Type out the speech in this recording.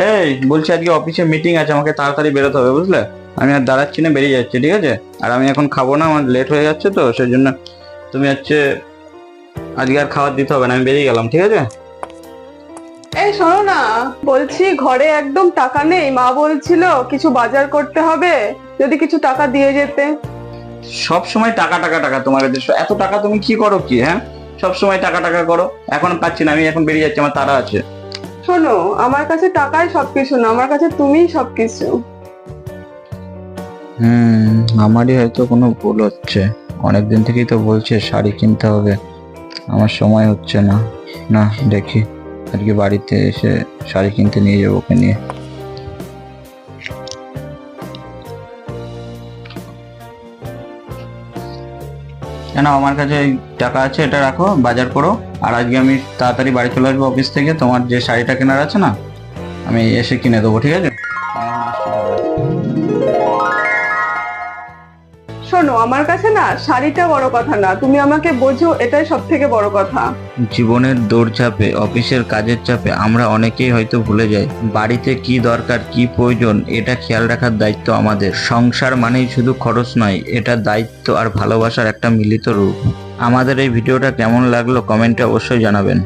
এই বলছি আজকে অফিসে মিটিং আছে, আমাকে তাড়াতাড়ি বেরোতে হবে বুঝলে। আমি আর দাঁড়াচ্ছি না, বেরিয়ে যাচ্ছি, ঠিক আছে? আর আমি এখন খাবো না, আমার লেট হয়ে যাচ্ছে, তো সেই জন্য তুমি আজকে আর খাবার দিতে হবে না, আমি বেরিয়ে গেলাম, ঠিক আছে? এই শোনো না, বলছি ঘরে একদম টাকা নেই। মা বলছিল কিছু বাজার করতে হবে, যদি কিছু টাকা দিয়ে যেতে। সব সময় টাকা টাকা টাকা, তোমার কাছে এত টাকা তুমি কি করো কি? হ্যাঁ, সব সময় টাকা টাকা করো। এখন পাচ্ছি না, আমি এখন বেরিয়ে যাচ্ছি, আমার তাড়া আছে। শোনো, আমার কাছে টাকাই সবকিছু না, আমার কাছে তুমিই সবকিছু। আমারই হয়তো কোনো ভুল হচ্ছে। অনেকদিন থেকেই তো বলছে শাড়ি কিনতে হবে, আমার সময় হচ্ছে না। না, দেখি আজকে বাড়িতে এসে শাড়ি কিনতে নিয়ে যাবো ওকে নিয়ে। কেন, আমার কাছে এই টাকা আছে, এটা রাখো, বাজার করো। আর আজকে আমি তাড়াতাড়ি বাড়ি চলে আসবো অফিস থেকে, তোমার যে শাড়িটা কেনার আছে না, আমি এসে কিনে দেবো, ঠিক আছে? আমি এখন আসছি তাহলে। শোনো, আমার কাছে না শাড়িটা বড় কথা না, তুমি আমাকে বোঝো, এটাই সব থেকে বড় কথা। জীবনের দৌড়ঝাঁপে, অফিসের কাজের চাপে আমরা অনেকেই হয়তো ভুলে যাই বাড়িতে কি দরকার, কি প্রয়োজন, এটা খেয়াল রাখার দায়িত্ব আমাদের। সংসার মানেই শুধু খরচ নয়, এটা দায়িত্ব আর ভালোবাসার একটা মিলিত রূপ। আমাদের এই ভিডিওটা কেমন লাগলো কমেন্টে অবশ্যই জানাবেন।